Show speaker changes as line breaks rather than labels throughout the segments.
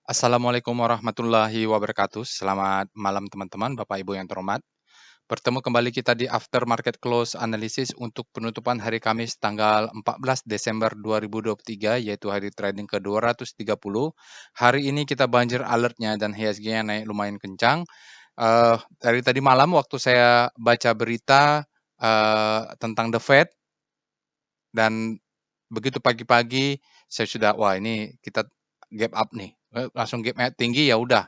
Assalamualaikum warahmatullahi wabarakatuh. Selamat malam teman-teman, Bapak Ibu yang terhormat. Bertemu kembali kita di After Market Close Analysis untuk penutupan hari Kamis tanggal 14 Desember 2023, yaitu hari trading ke-230. Hari ini kita banjir alertnya dan IHSG-nya naik lumayan kencang. Dari tadi malam waktu saya baca berita tentang The Fed, dan begitu pagi-pagi saya sudah, wah ini kita gap up nih. Langsung gap tinggi, ya udah.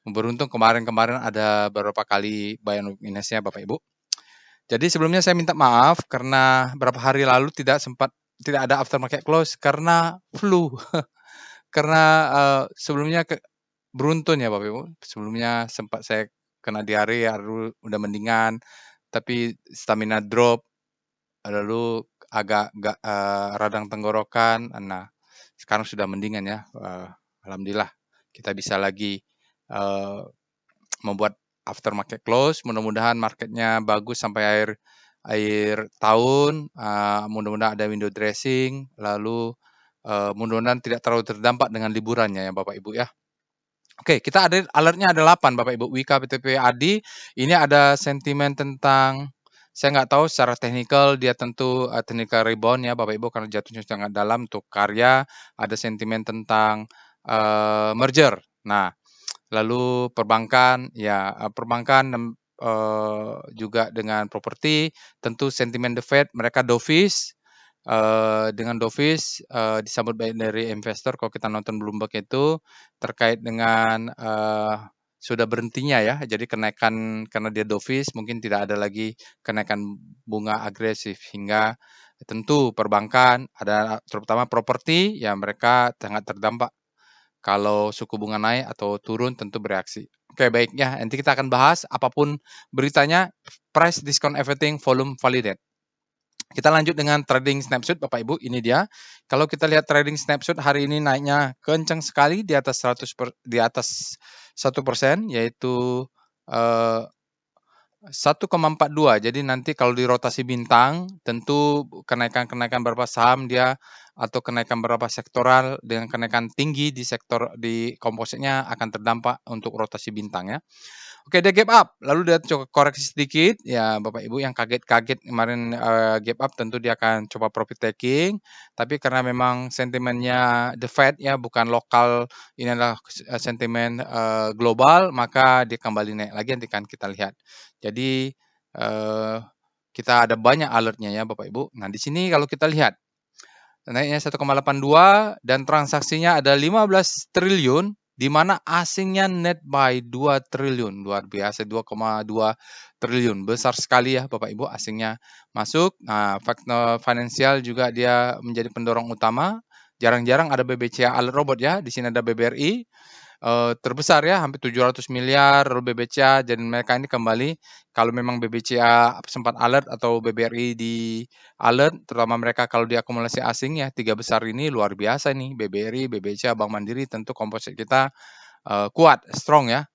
Beruntung kemarin-kemarin ada beberapa kali buy and minusnya Bapak Ibu. Jadi sebelumnya saya minta maaf karena beberapa hari lalu tidak ada after market close karena flu. Karena sebelumnya beruntun ya Bapak Ibu. Sebelumnya sempat saya kena diare, ya udah mendingan, tapi stamina drop, lalu agak radang tenggorokan. Nah, sekarang sudah mendingan ya. Alhamdulillah kita bisa lagi membuat after market close. Mudah-mudahan marketnya bagus sampai akhir tahun. Mudah-mudahan ada window dressing. Lalu mudah-mudahan tidak terlalu terdampak dengan liburannya ya Bapak Ibu ya. Oke, kita ada alertnya ada 8 Bapak Ibu. Wika, BTP, ADI. Ini ada sentimen tentang, saya nggak tahu secara teknikal, dia tentu technical rebound ya Bapak Ibu karena jatuhnya sangat dalam. Untuk karya ada sentimen tentang merger. Nah, lalu perbankan, ya perbankan juga dengan properti, tentu sentimen The Fed, mereka dovish. Dengan dovish disambut baik dari investor. Kalau kita nonton Bloomberg itu terkait dengan sudah berhentinya ya, jadi kenaikan karena dia dovish, mungkin tidak ada lagi kenaikan bunga agresif, hingga tentu perbankan ada terutama properti ya mereka sangat terdampak. Kalau suku bunga naik atau turun tentu bereaksi. Oke, baiknya nanti kita akan bahas apapun beritanya, price discount everything, volume validate. Kita lanjut dengan trading snapshot Bapak Ibu, ini dia. Kalau kita lihat trading snapshot hari ini naiknya kencang sekali di atas 1%, yaitu 1,42. Jadi nanti kalau di rotasi bintang, tentu kenaikan-kenaikan beberapa saham dia atau kenaikan beberapa sektoral dengan kenaikan tinggi di sektor di kompositnya akan terdampak untuk rotasi bintang ya. Oke, dia gap up, lalu dia coba koreksi sedikit, ya Bapak Ibu yang kaget-kaget kemarin gap up, tentu dia akan coba profit taking, tapi karena memang sentimennya The Fed ya, bukan lokal, ini adalah sentimen global, maka dia kembali naik lagi, nanti kan kita lihat. Jadi kita ada banyak alertnya ya Bapak Ibu. Nah di sini kalau kita lihat, naiknya 1,82 dan transaksinya ada 15 triliun, di mana asingnya net by 2 triliun. Luar biasa, 2,2 triliun. Besar sekali ya Bapak Ibu asingnya masuk. Nah, faktor finansial juga dia menjadi pendorong utama. Jarang-jarang ada BBCA alert robot ya. Di sini ada BBRI. Terbesar ya, hampir 700 miliar, lalu BBCA, dan mereka ini kembali, kalau memang BBCA sempat alert atau BBRI di alert, terutama mereka kalau diakumulasi asing ya, 3 besar ini luar biasa nih, BBRI, BBCA, Bank Mandiri, tentu komposit kita kuat, strong ya,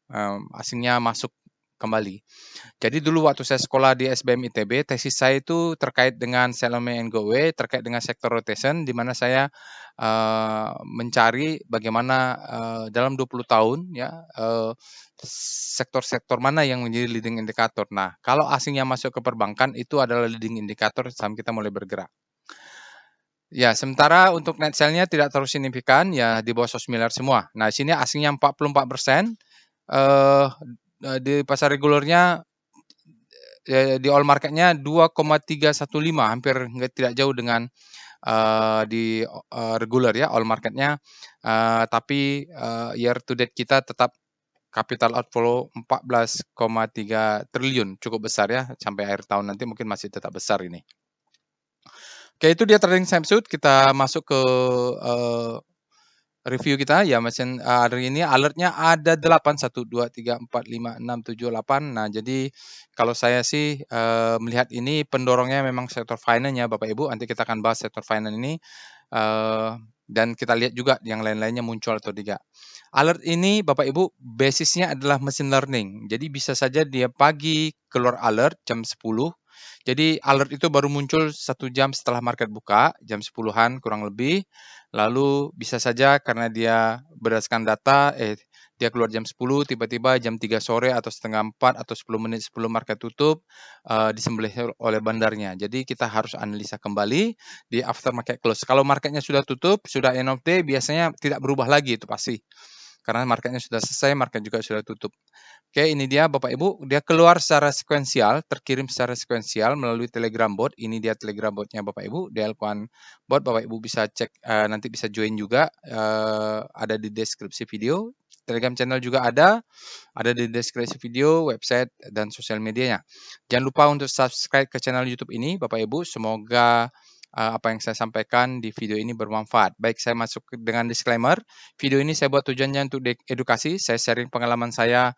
asingnya masuk kembali. Jadi dulu waktu saya sekolah di SBM ITB, tesis saya itu terkait dengan Salome and Go Away, terkait dengan sektor rotation, di mana saya mencari bagaimana dalam 20 tahun ya sektor-sektor mana yang menjadi leading indicator. Nah, kalau asingnya masuk ke perbankan itu adalah leading indicator saham kita mulai bergerak. Ya, sementara untuk net sale-nya tidak terlalu signifikan, ya di bawah 100 miliar semua. Nah, di sini asingnya 44%, di pasar regulernya di all market-nya 2,315, hampir tidak jauh dengan di regular ya all market-nya. Tapi year to date kita tetap capital outflow 14,3 triliun, cukup besar ya, sampai akhir tahun nanti mungkin masih tetap besar ini. Oke, itu dia trading snapshot. Kita masuk ke review kita ya, mesin hari ini alertnya ada 8, 1, 2, 3, 4, 5, 6, 7, 8. Nah, jadi kalau saya sih melihat ini pendorongnya memang sektor finance ya Bapak Ibu. Nanti kita akan bahas sektor finance ini dan kita lihat juga yang lain-lainnya muncul atau tidak. Alert ini Bapak Ibu basisnya adalah machine learning. Jadi bisa saja dia pagi keluar alert jam 10, Jadi alert itu baru muncul 1 jam setelah market buka, jam 10-an kurang lebih. Lalu bisa saja karena dia berdasarkan data, dia keluar jam 10, tiba-tiba jam 3 sore atau setengah 4 atau 10 menit sebelum market tutup, disembelih oleh bandarnya. Jadi kita harus analisa kembali di after market close. Kalau marketnya sudah tutup, sudah end of day, biasanya tidak berubah lagi itu pasti. Karena marketnya sudah selesai, market juga sudah tutup. Oke, ini dia Bapak Ibu, dia keluar secara sekuensial, terkirim secara sekuensial melalui Telegram bot. Ini dia Telegram botnya Bapak Ibu, DL1 bot. Bapak Ibu bisa cek, nanti bisa join juga, ada di deskripsi video. Telegram channel juga ada di deskripsi video, website, dan sosial medianya. Jangan lupa untuk subscribe ke channel YouTube ini, Bapak Ibu. Semoga apa yang saya sampaikan di video ini bermanfaat. Baik, saya masuk dengan disclaimer. Video ini saya buat tujuannya untuk edukasi. Saya sharing pengalaman saya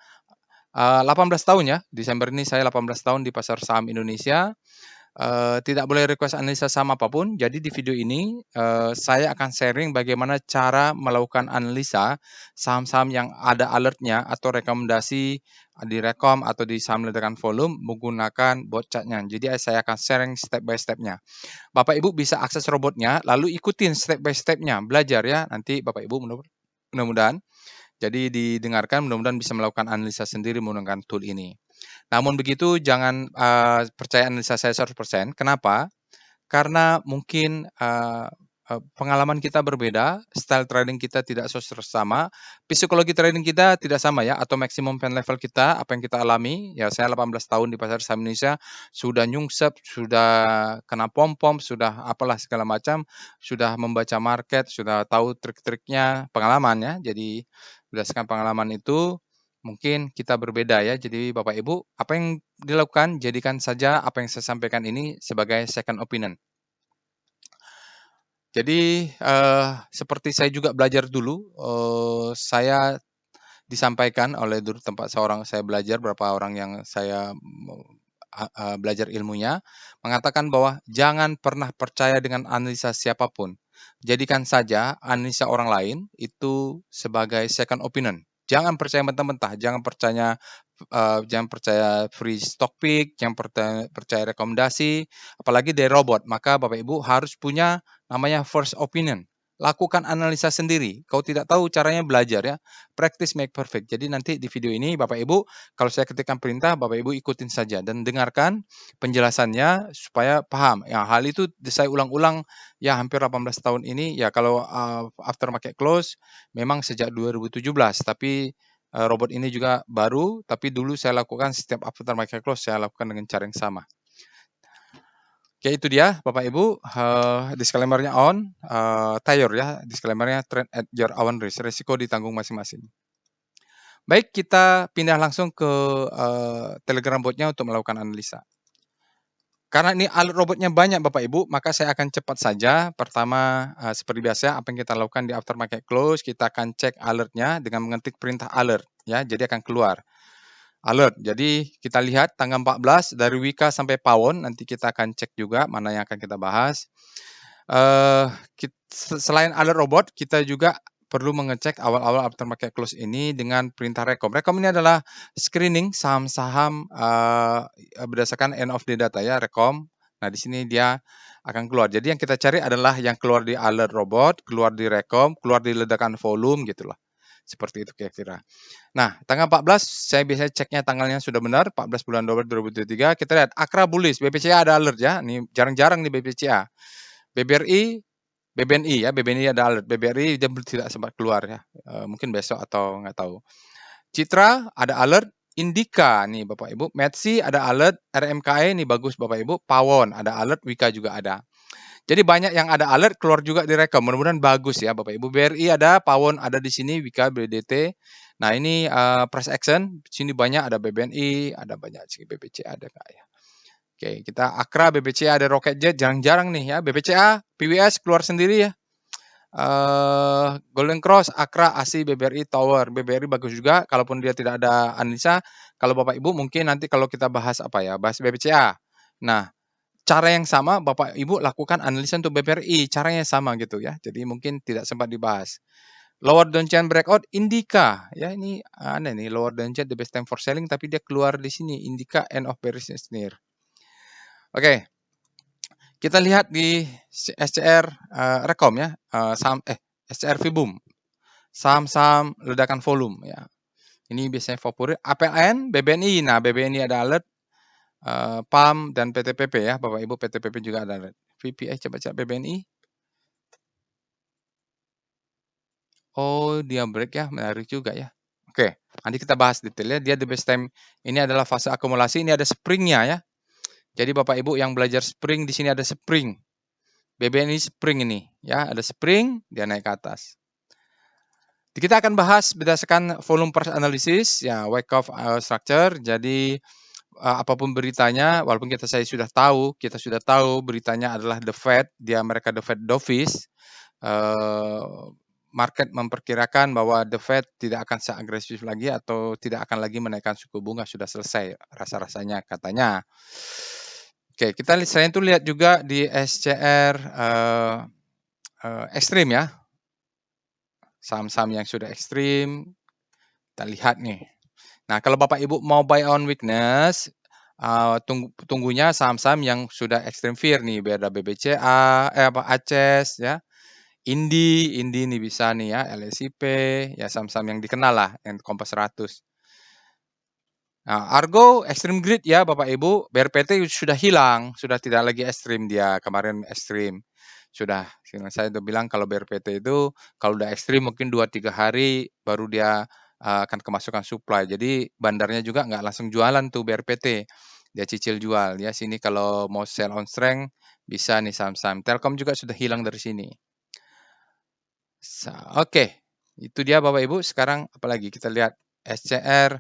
18 tahun ya. Desember ini saya 18 tahun di pasar saham Indonesia. Tidak boleh request analisa saham apapun. Jadi di video ini saya akan sharing bagaimana cara melakukan analisa saham-saham yang ada alertnya atau rekomendasi di rekom atau di saham ledakan volume menggunakan bot chartnya. Jadi saya akan sharing step by stepnya. Bapak Ibu bisa akses robotnya, lalu ikutin step by stepnya, belajar ya. Nanti Bapak Ibu mudah-mudahan. Jadi didengarkan, mudah-mudahan bisa melakukan analisa sendiri menggunakan tool ini. Namun begitu jangan percaya analisa saya 100%. Kenapa? Karena mungkin pengalaman kita berbeda, style trading kita tidak sama, psikologi trading kita tidak sama ya, atau maximum pain level kita, apa yang kita alami. Ya, saya 18 tahun di pasar saham Indonesia, sudah nyungsep, sudah kena pom-pom, sudah apalah segala macam, sudah membaca market, sudah tahu trik-triknya, pengalamannya. Jadi berdasarkan pengalaman itu, mungkin kita berbeda ya. Jadi Bapak Ibu, apa yang dilakukan, jadikan saja apa yang saya sampaikan ini sebagai second opinion. Jadi seperti saya juga belajar dulu, saya disampaikan oleh dulu tempat seorang saya belajar, beberapa orang yang saya belajar ilmunya, mengatakan bahwa jangan pernah percaya dengan analisa siapapun. Jadikan saja analisa orang lain itu sebagai second opinion. Jangan percaya mentah-mentah, jangan percaya free stock pick, jangan percaya rekomendasi, apalagi dari robot. Maka Bapak Ibu harus punya namanya first opinion. Lakukan analisa sendiri. Kalau tidak tahu caranya belajar ya. Practice make perfect. Jadi nanti di video ini Bapak Ibu, kalau saya ketikkan perintah, Bapak Ibu ikutin saja dan dengarkan penjelasannya supaya paham. Ya, hal itu saya ulang-ulang ya hampir 18 tahun ini. Ya kalau after market close memang sejak 2017, tapi robot ini juga baru, tapi dulu saya lakukan setiap after market close saya lakukan dengan cara yang sama. Oke, itu dia Bapak Ibu, disclaimer-nya on, Tayor ya, disclaimer-nya trade at your own risk, risiko ditanggung masing-masing. Baik, kita pindah langsung ke Telegram bot-nya untuk melakukan analisa. Karena ini alert robotnya banyak Bapak Ibu, maka saya akan cepat saja. Pertama, seperti biasa apa yang kita lakukan di after market close, kita akan cek alertnya dengan mengetik perintah alert ya, jadi akan keluar alert. Jadi kita lihat tanggal 14 dari Wika sampai Pawon, nanti kita akan cek juga mana yang akan kita bahas. Selain alert robot, kita juga perlu mengecek awal-awal after market close ini dengan perintah rekom. Rekom ini adalah screening saham-saham berdasarkan end of day data ya, rekom. Nah, di sini dia akan keluar. Jadi yang kita cari adalah yang keluar di alert robot, keluar di rekom, keluar di ledakan volume gitulah. Seperti itu kira-kira. Nah, tanggal 14 saya biasanya ceknya tanggalnya sudah benar, 14 bulan 12 2023. Kita lihat Akra Bullish, BBCA ada alert ya. Ini jarang-jarang nih BBCA. BBNI ya, BBNI ada alert, BBRI dia tidak sempat keluar ya, mungkin besok atau nggak tahu. Citra ada alert, Indika nih Bapak Ibu, Metsi ada alert, RMKE nih bagus Bapak Ibu, Pawon ada alert, Wika juga ada. Jadi banyak yang ada alert keluar juga di rekom, mudah-mudahan bagus ya Bapak Ibu. BRI ada, Pawon ada di sini, Wika, BDT. Nah ini price action, di sini banyak ada BBNI, ada banyak sih BBC ada nggak ya. Oke, kita Akra, BBCA, ada Rocket Jet, jarang-jarang nih ya. BBCA, PWS keluar sendiri ya. Golden Cross, Akra, ASI, BBRI, Tower. BBRI bagus juga, kalaupun dia tidak ada analisa. Kalau Bapak Ibu mungkin nanti kalau kita bahas apa ya, bahas BBCA. Nah, cara yang sama Bapak Ibu lakukan analisa untuk BBRI, caranya sama gitu ya. Jadi mungkin tidak sempat dibahas. Lower downtrend breakout, Indika. Ya ini aneh nih, lower downtrend the best time for selling, tapi dia keluar di sini, Indika end of bearish near. Oke, kita lihat di SCR Rekom ya, SCR Vibum, saham-saham ledakan volume ya. Ini biasanya favorit. APLN, BBNI. Nah, BBNI ada alert, PAM dan PTPP ya, Bapak Ibu. PTPP juga ada alert. VPI coba cek BBNI. Oh, dia break ya, menarik juga ya. Oke, nanti kita bahas detailnya. Dia the best time. Ini adalah fase akumulasi. Ini ada springnya ya. Jadi Bapak Ibu yang belajar spring di sini ada spring. BBNI spring ini ya, ada spring, dia naik ke atas. Kita akan bahas berdasarkan volume price analysis ya, Wyckoff structure. Jadi apapun beritanya, walaupun saya sudah tahu beritanya adalah the Fed, mereka the Fed dovish. Market memperkirakan bahwa the Fed tidak akan seagresif lagi atau tidak akan lagi menaikkan suku bunga, sudah selesai rasa-rasanya katanya. Oke, kita selain itu lihat juga di SCR ekstrim ya, saham-saham yang sudah ekstrim, kita lihat nih. Nah, kalau Bapak Ibu mau buy on weakness, tunggunya saham-saham yang sudah ekstrim fear nih, ada BBCA, ACES ya, Indi ini bisa nih ya, LSIP, ya saham-saham yang dikenal lah, yang Kompas 100. Nah, Argo ekstrim grid ya Bapak Ibu, BRPT sudah hilang, sudah tidak lagi ekstrim dia, kemarin ekstrim. Sudah, saya udah bilang kalau BRPT itu kalau udah ekstrim mungkin 2-3 hari baru dia akan kemasukan supply. Jadi bandarnya juga nggak langsung jualan tuh BRPT. Dia cicil jual ya. Sini kalau mau sell on strength bisa nih saham-saham. Telkom juga sudah hilang dari sini. Oke, itu dia Bapak Ibu. Sekarang apalagi kita lihat SCR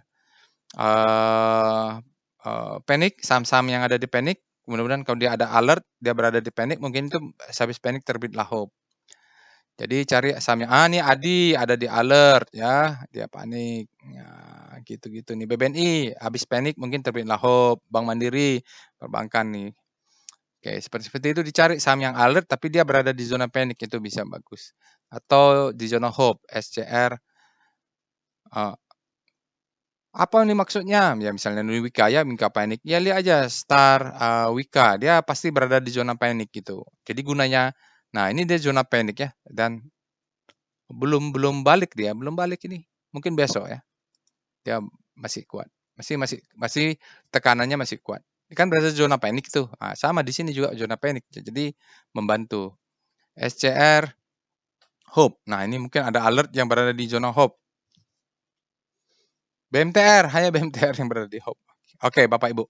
panic, saham-saham yang ada di panic. Mudah-mudahan kalau dia ada alert, dia berada di panic, mungkin itu habis panic terbitlah hope. Jadi cari sahamnya, nih Adi ada di alert ya, dia panik. Ya, gitu-gitu nih. BBNI habis panik mungkin terbitlah hope. Bank Mandiri, perbankan nih. Oke, seperti itu dicari saham yang alert tapi dia berada di zona panik, itu bisa bagus. Atau di zona hope, SCR. Apa nih maksudnya? Ya misalnya Wika ya, Wika panik. Ya lihat aja Star Wika, dia pasti berada di zona panik gitu. Jadi gunanya, nah ini dia zona panik ya, dan belum balik belum balik ini. Mungkin besok ya. Dia masih kuat. Masih tekanannya masih kuat. Ini kan berada di zona panik itu. Nah, sama di sini juga zona panik. Jadi membantu. SCR Hope. Nah, ini mungkin ada alert yang berada di zona Hope. BMTR, hanya BMTR yang berada di Hope. Oke, Bapak Ibu.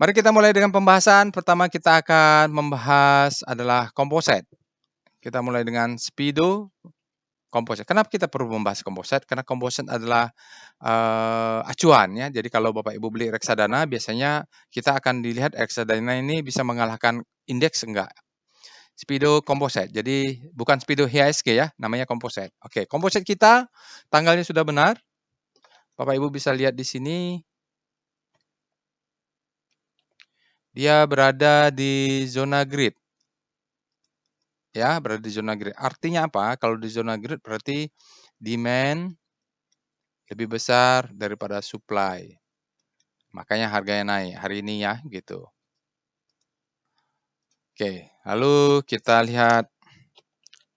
Mari kita mulai dengan pembahasan. Pertama kita akan membahas adalah komposit. Kita mulai dengan Speedo komposit. Kenapa kita perlu membahas komposit? Karena komposit adalah acuan ya. Jadi kalau Bapak Ibu beli reksadana, biasanya kita akan dilihat reksadana ini bisa mengalahkan indeks enggak. Speedo komposit. Jadi bukan Speedo HISG ya, namanya komposit. Oke, komposit kita tanggalnya sudah benar. Bapak Ibu bisa lihat di sini. Dia berada di zona grid. Ya, berada di zona grid. Artinya apa? Kalau di zona grid berarti demand lebih besar daripada supply. Makanya harganya naik hari ini ya, gitu. Oke, lalu kita lihat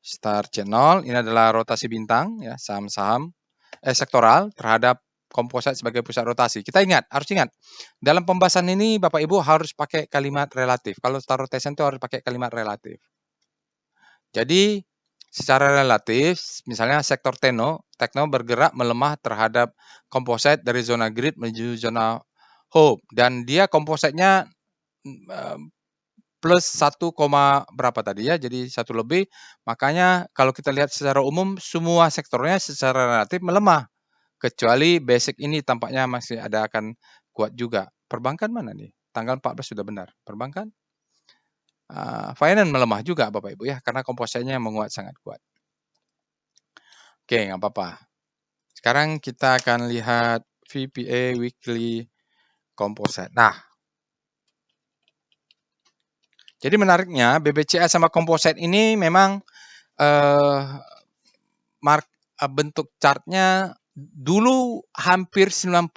Star Channel. Ini adalah rotasi bintang ya, saham-saham sektoral terhadap komposit sebagai pusat rotasi. Kita harus ingat, dalam pembahasan ini Bapak Ibu harus pakai kalimat relatif. Kalau Star Rotation itu harus pakai kalimat relatif. Jadi secara relatif, misalnya sektor tekno bergerak melemah terhadap komposit dari zona grid menuju zona hope, dan dia kompositnya plus 1, berapa tadi ya, jadi 1 lebih. Makanya kalau kita lihat secara umum semua sektornya secara relatif melemah, kecuali basic ini tampaknya masih akan kuat juga. Perbankan mana nih? Tanggal 14 sudah benar. Perbankan finance melemah juga Bapak Ibu ya, karena kompositnya menguat sangat kuat. Oke, nggak apa-apa. Sekarang kita akan lihat VPA Weekly Composite. Nah, jadi menariknya BBCA sama Composite ini memang bentuk chartnya dulu hampir 95-90%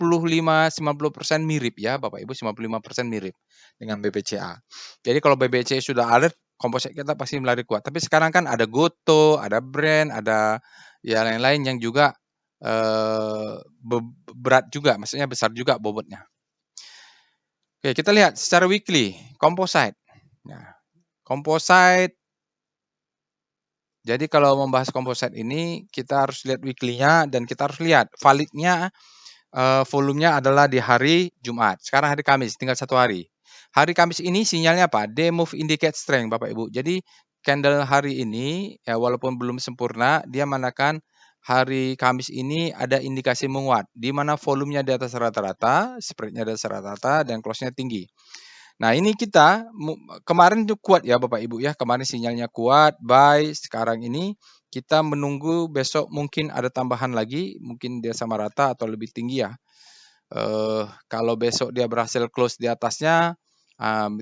mirip ya Bapak Ibu, 95% mirip dengan BBCA. Jadi kalau BBCA sudah alert, komposit kita pasti melari kuat. Tapi sekarang kan ada Goto, ada Brand, ada ya lain-lain yang juga berat juga, maksudnya besar juga bobotnya. Oke, kita lihat secara weekly, composite. Nah, composite, jadi kalau membahas composite ini, kita harus lihat weekly-nya dan kita harus lihat validnya, volumenya adalah di hari Jumat. Sekarang hari Kamis, tinggal 1 hari. Hari Kamis ini sinyalnya apa? Day move indicate strength, Bapak Ibu. Jadi candle hari ini, ya walaupun belum sempurna, dia menandakan hari Kamis ini ada indikasi menguat, di mana volumenya di atas rata-rata, spread-nya di atas rata-rata, dan close-nya tinggi. Nah, ini kita kemarin itu kuat ya Bapak Ibu ya, kemarin sinyalnya kuat, buy, sekarang ini kita menunggu besok mungkin ada tambahan lagi, mungkin dia sama rata atau lebih tinggi ya. Kalau besok dia berhasil close di atasnya,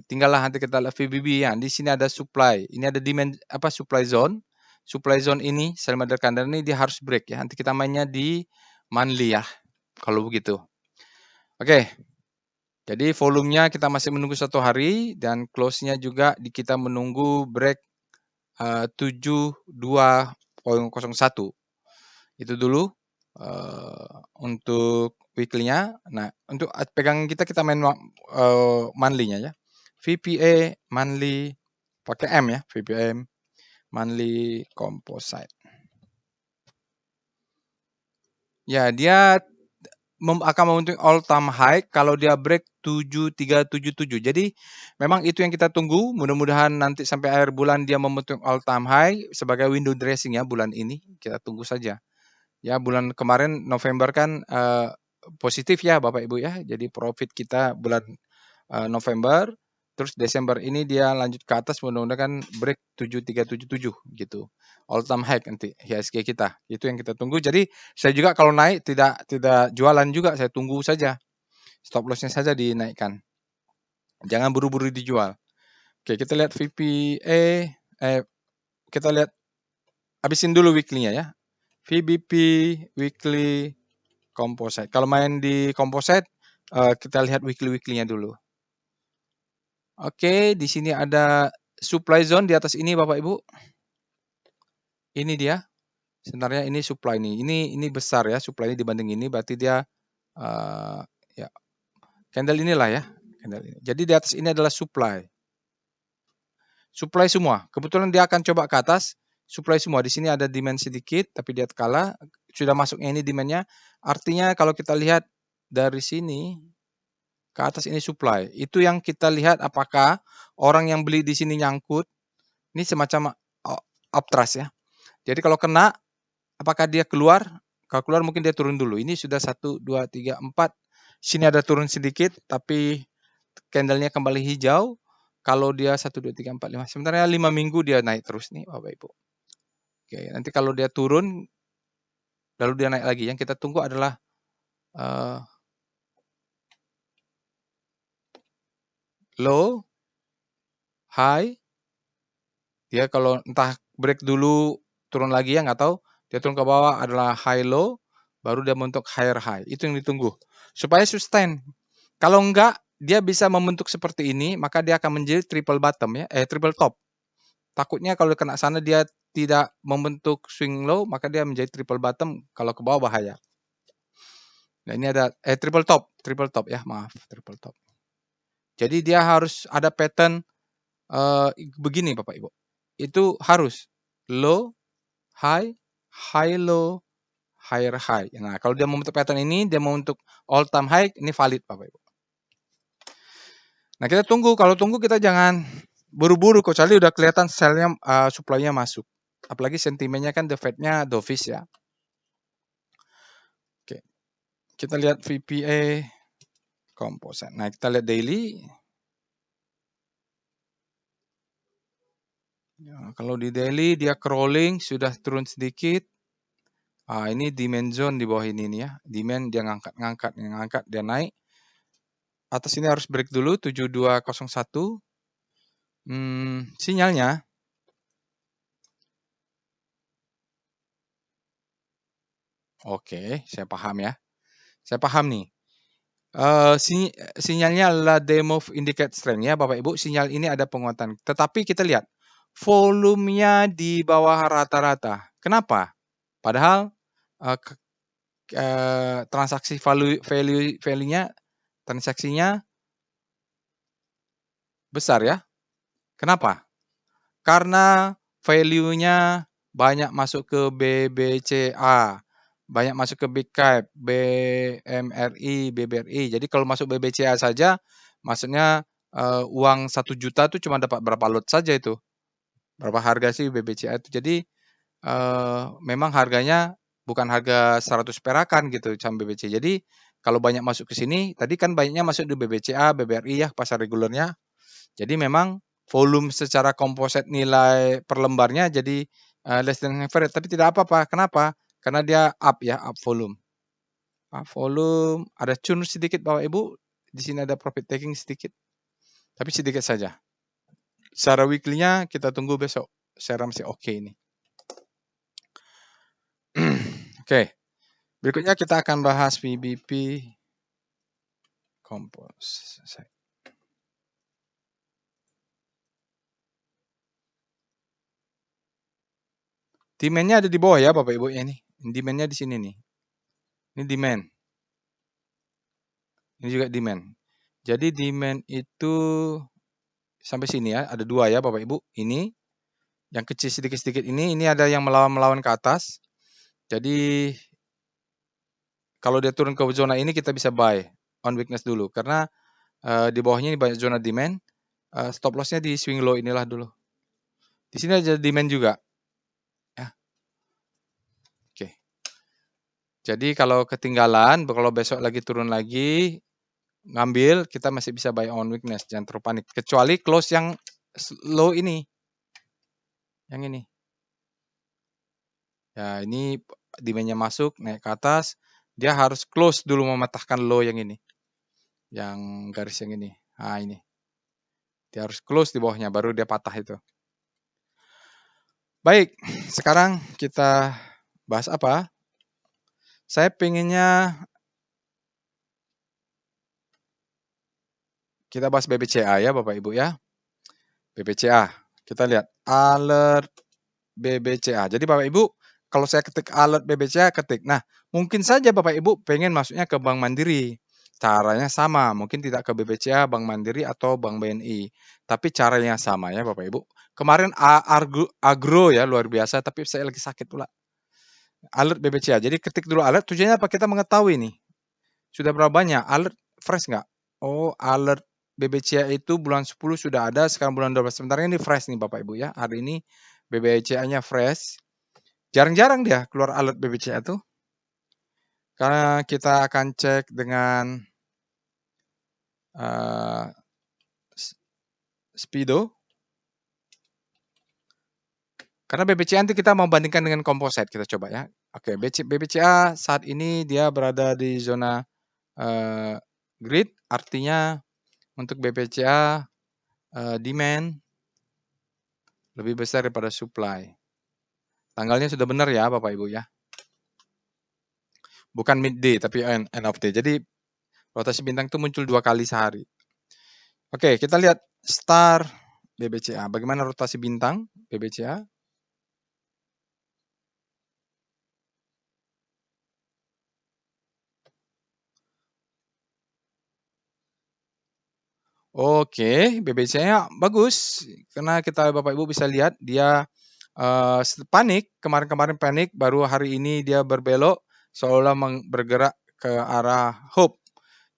tinggallah nanti kita lihat VBB ya. Di sini ada supply, ini ada demand apa supply zone. Supply zone ini selama candle ini dia harus break ya. Nanti kita mainnya di monthly ya. Kalau begitu. Oke. Jadi volumenya kita masih menunggu 1 hari dan close-nya juga kita menunggu break 72.01. Itu dulu untuk weekly-nya. Nah, untuk pegangan kita main monthly-nya ya. VPA monthly pakai M ya, VPA monthly composite. Ya, dia akan membentuk all time high kalau dia break 7377. Jadi memang itu yang kita tunggu. Mudah-mudahan nanti sampai akhir bulan dia membentuk all time high sebagai window dressing ya bulan ini. Kita tunggu saja. Ya bulan kemarin November kan positif ya Bapak Ibu ya. Jadi profit kita bulan November. Terus Desember ini dia lanjut ke atas mudah-mudahan break 7377 gitu. All time high nanti IHSG kita. Itu yang kita tunggu. Jadi saya juga kalau naik tidak jualan juga, saya tunggu saja. Stop loss-nya saja dinaikkan. Jangan buru-buru dijual. Oke, kita lihat VPA kita lihat habisin dulu weekly-nya ya. VBP weekly composite. Kalau main di composite kita lihat weekly-nya dulu. Oke, di sini ada supply zone di atas ini Bapak Ibu. Ini dia. Sebenarnya ini supply nih. Ini besar ya supply ini dibanding ini berarti dia ya candle inilah ya. Candle ini. Jadi di atas ini adalah supply. Supply semua. Kebetulan dia akan coba ke atas, supply semua. Di sini ada demand sedikit tapi dia kalah. Sudah masuknya ini demand-nya. Artinya kalau kita lihat dari sini ke atas ini supply. Itu yang kita lihat apakah orang yang beli di sini nyangkut. Ini semacam uptrust ya. Jadi kalau kena, apakah dia keluar? Kalau keluar mungkin dia turun dulu. Ini sudah 1, 2, 3, 4. Sini ada turun sedikit, tapi candlenya kembali hijau. Kalau dia 1, 2, 3, 4, 5. Sebenarnya 5 minggu dia naik terus nih Bapak Ibu. Oke, nanti kalau dia turun, lalu dia naik lagi. Yang kita tunggu adalah low, high. Dia kalau entah break dulu, turun lagi ya nggak tahu. Dia turun ke bawah adalah high low, baru dia membentuk higher high. Itu yang ditunggu. Supaya sustain. Kalau enggak, dia bisa membentuk seperti ini, maka dia akan menjadi triple bottom ya, triple top. Takutnya kalau kena sana dia tidak membentuk swing low, maka dia menjadi triple bottom. Kalau ke bawah bahaya. Nah ini ada triple top ya, maaf, triple top. Jadi dia harus ada pattern begini Bapak Ibu. Itu harus low, high, high low, higher high. Nah, kalau dia membentuk pattern ini, dia membentuk all time high, ini valid Bapak Ibu. Nah, kita tunggu. Kalau tunggu kita jangan buru-buru, kecuali udah kelihatan sell-nya, supply-nya masuk. Apalagi sentimennya kan the Fed-nya dovish ya. Oke. Kita lihat VPA composite. Nah, kita lihat daily. Ya, kalau di daily dia crawling, sudah turun sedikit. Ini demand zone di bawah ini nih ya. Demand dia ngangkat, dia naik. Atas ini harus break dulu 7201. Sinyalnya Oke, saya paham ya. Saya paham nih. Sinyalnya adalah demove indicate strength ya Bapak Ibu, sinyal ini ada penguatan. Tetapi kita lihat volumenya di bawah rata-rata. Kenapa? Padahal eh, transaksi value-nya transaksinya besar ya. Kenapa? Karena value-nya banyak masuk ke BBCA, banyak masuk ke Big Cap, BMRI, BBRI. Jadi kalau masuk BBCA saja, maksudnya uang 1 juta tuh cuma dapat berapa lot saja itu. Berapa harga sih BBCA itu. Jadi memang harganya bukan harga 100 perakan gitu saham BBC. Jadi kalau banyak masuk ke sini, tadi kan banyaknya masuk di BBCA, BBRI ya, pasar regulernya. Jadi memang volume secara komposit nilai per lembarnya jadi less than average, tapi tidak apa-apa. Kenapa? Karena dia up ya, up volume. Up volume, ada churn sedikit Bapak Ibu. Di sini ada profit taking sedikit, tapi sedikit saja. Secara weekly-nya kita tunggu besok. Saya masih oke ini. Oke, berikutnya kita akan bahas VBP Composite. Demand-nya ada di bawah ya Bapak Ibu ya ini. Demand-nya di sini nih. Ini demand. Ini juga demand. Jadi demand itu sampai sini ya, ada 2 ya Bapak Ibu. Ini yang kecil sedikit-sedikit ini ada yang melawan ke atas. Jadi kalau dia turun ke zona ini kita bisa buy on weakness dulu karena di bawahnya ini banyak zona demand. Stop loss-nya di swing low inilah dulu. Di sini ada demand juga. Ya. Oke. Jadi kalau ketinggalan, kalau besok lagi turun lagi, ngambil, kita masih bisa buy on weakness, jangan terlalu panik. Kecuali close yang low ini. Yang ini. Ya, ini demand-nya masuk, naik ke atas, dia harus close dulu mematahkan low yang ini. Yang garis yang ini. Nah, ini. Dia harus close di bawahnya, baru dia patah itu. Baik, sekarang kita bahas apa? Saya pengennya kita bahas BBCA ya Bapak Ibu ya. BBCA. Kita lihat alert BBCA. Jadi Bapak Ibu, kalau saya ketik alert BBCA, ketik. Nah, mungkin saja Bapak Ibu pengen masuknya ke Bank Mandiri. Caranya sama, mungkin tidak ke BBCA, Bank Mandiri, atau Bank BNI. Tapi caranya sama ya Bapak Ibu. Kemarin agro ya, luar biasa, tapi saya lagi sakit pula. Alert BBCA. Jadi ketik dulu alert, tujuannya apa? Kita mengetahui nih. Sudah berapa banyak? Alert fresh nggak? Oh, alert BBCA itu bulan 10 sudah ada, sekarang bulan 12. Sebentar ini fresh nih Bapak Ibu ya. Hari ini BBCA-nya fresh. Jarang-jarang dia keluar alert BBCA tuh. Karena kita akan cek dengan Speedo. Karena BBCA nanti kita membandingkan dengan composite, kita coba ya. Oke, BBCA saat ini dia berada di zona grid, artinya untuk BBCA demand lebih besar daripada supply. Tanggalnya sudah benar ya Bapak Ibu ya. Bukan midday tapi end of day. Jadi rotasi bintang itu muncul 2 kali sehari. Oke, kita lihat star BBCA. Bagaimana rotasi bintang BBCA? Oke, BBCA bagus karena kita Bapak Ibu bisa lihat dia panik, kemarin-kemarin panik, baru hari ini dia berbelok seolah bergerak ke arah hope.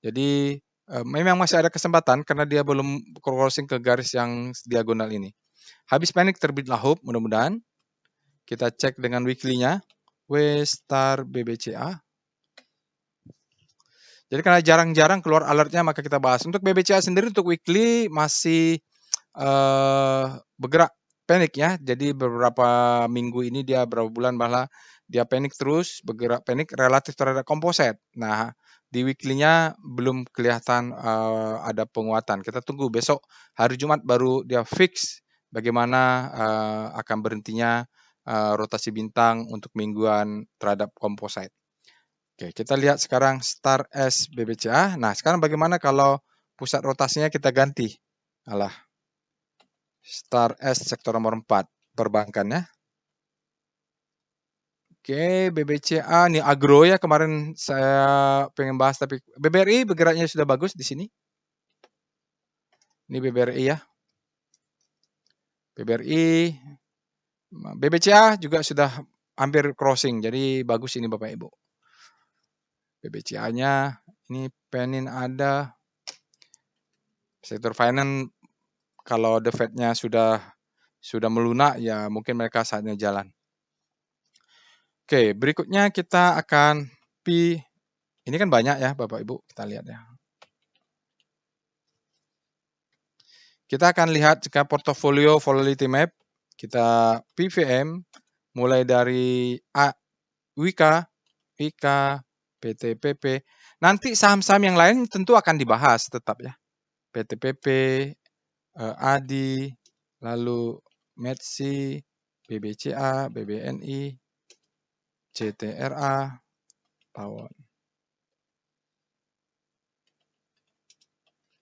Jadi memang masih ada kesempatan karena dia belum crossing ke garis yang diagonal ini. Habis panik terbitlah hope, mudah-mudahan. Kita cek dengan weekly-nya. W star BBCA. Jadi karena jarang-jarang keluar alertnya maka kita bahas. Untuk BBCA sendiri untuk weekly masih bergerak panik ya. Jadi beberapa minggu ini dia berapa bulan malah dia panik terus, bergerak panik relatif terhadap komposit. Nah, di weekly-nya belum kelihatan ada penguatan. Kita tunggu besok hari Jumat baru dia fix bagaimana akan berhentinya rotasi bintang untuk mingguan terhadap komposit. Oke, kita lihat sekarang Star S BBCA. Nah, sekarang bagaimana kalau pusat rotasinya kita ganti? Alah, Star S sektor nomor 4, perbankan ya. Oke, BBCA nih agro ya, kemarin saya pengen bahas tapi BBRI bergeraknya sudah bagus di sini. Ini BBRI ya. BBRI, BBCA juga sudah hampir crossing, jadi bagus ini Bapak Ibu. BBCA-nya ini Penin ada. Sektor finance kalau the Fed-nya sudah melunak ya mungkin mereka saatnya jalan. Oke, berikutnya kita akan ini kan banyak ya Bapak Ibu, kita lihat ya. Kita akan lihat jika portofolio volatility map, kita PVM mulai dari WIKA, PTPP. Nanti saham-saham yang lain tentu akan dibahas tetap ya. PTPP, ADI, lalu METSI, BBCA, BBNI, CTRA, Pawon.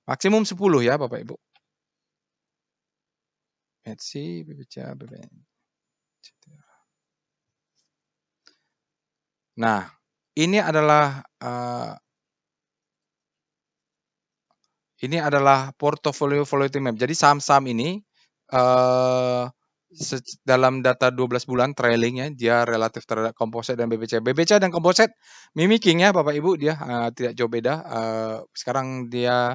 Maksimum 10 ya Bapak Ibu. METSI, BBCA, BBNI, CTRA. Nah, ini adalah portofolio volatility map. Jadi saham-saham ini dalam data 12 bulan trailing ya, dia relatif terhadap komposit dan BBCA. BBCA dan komposit mimicking ya Bapak Ibu, dia tidak jauh beda. Sekarang dia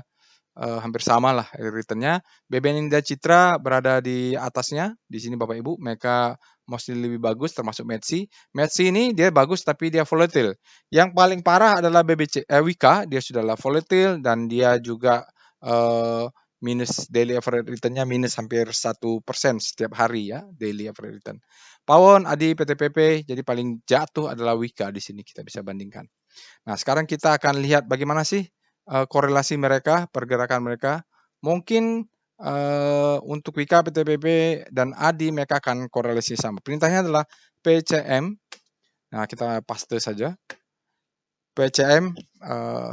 hampir sama lah returnnya. BBN Indah Citra berada di atasnya. Di sini Bapak Ibu, mereka mostly lebih bagus termasuk METSI. METSI ini dia bagus tapi dia volatile. Yang paling parah adalah WIKA, dia sudahlah volatile dan dia juga minus daily average return-nya minus hampir 1% setiap hari ya, daily average return. Pawon, ADI, PTPP, jadi paling jatuh adalah WIKA di sini kita bisa bandingkan. Nah, sekarang kita akan lihat bagaimana sih korelasi mereka, pergerakan mereka. Mungkin untuk WIKA, PTPP, dan ADI mereka akan korelasi sama. Perintahnya adalah PCM. Nah, kita paste saja. PCM,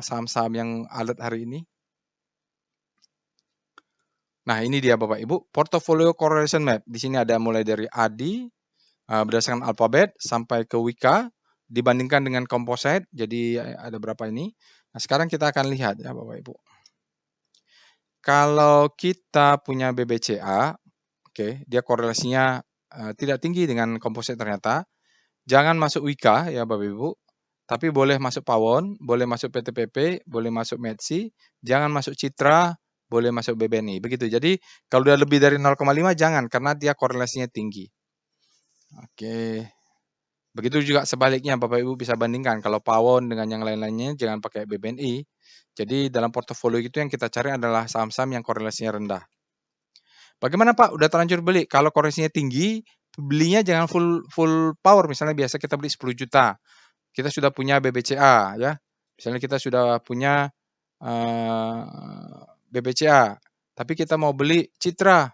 saham-saham yang alert hari ini. Nah, ini dia Bapak Ibu, portfolio correlation map. Di sini ada mulai dari ADI, berdasarkan alfabet, sampai ke WIKA, dibandingkan dengan composite, jadi ada berapa ini. Nah, sekarang kita akan lihat ya Bapak Ibu. Kalau kita punya BBCA, dia korelasinya tidak tinggi dengan composite ternyata. Jangan masuk WIKA ya Bapak Ibu, tapi boleh masuk Pawon, boleh masuk PTPP, boleh masuk METSI, jangan masuk Citra, boleh masuk BBNI. Begitu. Jadi kalau udah lebih dari 0,5 jangan karena dia korelasinya tinggi. Oke. Begitu juga sebaliknya Bapak Ibu bisa bandingkan kalau Pawon dengan yang lain-lainnya jangan pakai BBNI. Jadi dalam portofolio itu yang kita cari adalah saham-saham yang korelasinya rendah. Bagaimana Pak? Udah terlanjur beli. Kalau korelasinya tinggi, belinya jangan full power. Misalnya biasa kita beli 10 juta. Kita sudah punya BBCA ya. Misalnya kita sudah punya BBCA, tapi kita mau beli Citra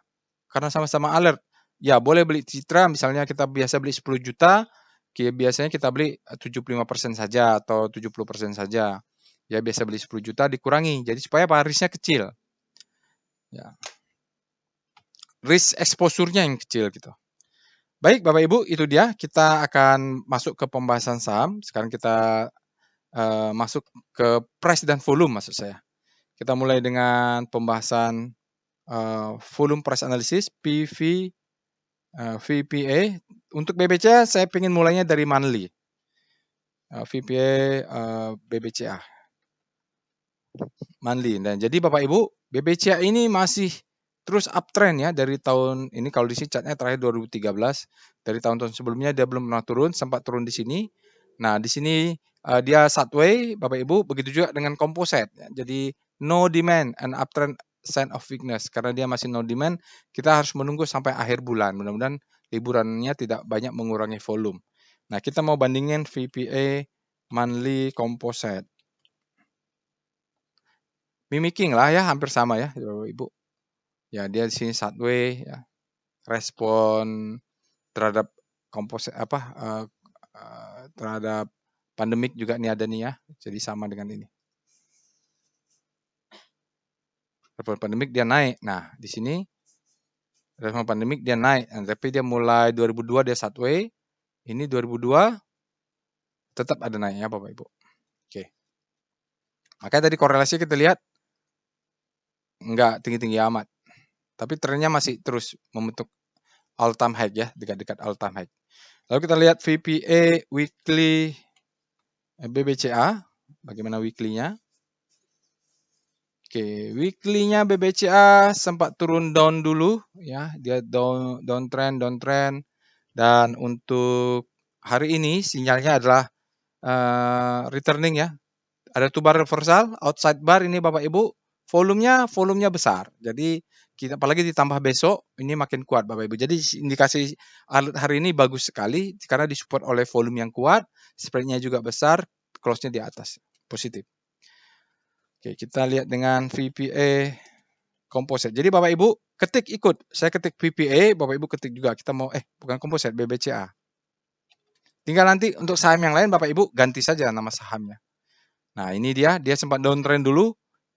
karena sama-sama alert. Ya, boleh beli Citra, misalnya kita biasa beli 10 juta, biasanya kita beli 75% saja atau 70% saja. Ya, biasa beli 10 juta dikurangi. Jadi supaya risknya kecil. Ya. Risk exposure-nya yang kecil gitu. Baik, Bapak Ibu, itu dia. Kita akan masuk ke pembahasan saham. Sekarang kita masuk ke price dan volume maksud saya. Kita mulai dengan pembahasan volume price analysis, PV, VPA. Untuk BBCA saya ingin mulainya dari monthly. VPA BBCA. Monthly. Dan jadi Bapak Ibu, BBCA ini masih terus uptrend ya dari tahun ini. Kalau di sini chartnya terakhir 2013, dari tahun-tahun sebelumnya dia belum pernah turun, sempat turun di sini. Nah, di sini dia sideway, Bapak Ibu, begitu juga dengan composite. Ya. Jadi no demand and uptrend sign of weakness. Karena dia masih no demand, kita harus menunggu sampai akhir bulan. Mudah-mudahan liburannya tidak banyak mengurangi volume. Nah, kita mau bandingin VPA monthly composite. Mimicking lah ya, hampir sama ya, Bapak Ibu. Ya, dia di sini sideway ya. Respon terhadap composite terhadap Pandemik juga nih ada nih ya. Jadi sama dengan ini. Level pandemik dia naik. Nah, di sini level pandemik dia naik. Nah, tapi dia mulai 2002 dia sideways. Ini 2002 tetap ada naiknya Bapak Ibu. Oke. Makanya tadi korelasi kita lihat enggak tinggi-tinggi amat. Tapi trennya masih terus membentuk all time high ya, dekat-dekat all time high. Lalu kita lihat VPA weekly BBCA, bagaimana weekly-nya? Oke, weekly-nya BBCA sempat turun down dulu ya, dia downtrend dan untuk hari ini sinyalnya adalah returning ya. Ada 2 bar reversal, outside bar ini Bapak Ibu, volumenya besar. Jadi kita apalagi ditambah besok ini makin kuat Bapak Ibu. Jadi indikasi hari ini bagus sekali karena disupport oleh volume yang kuat, spread-nya juga besar, close-nya di atas, positif. Oke, kita lihat dengan VPA composite. Jadi Bapak Ibu ketik ikut, saya ketik VPA, Bapak Ibu ketik juga. Kita mau bukan composite, BBCA. Tinggal nanti untuk saham yang lain Bapak Ibu ganti saja nama sahamnya. Nah, ini dia sempat downtrend dulu.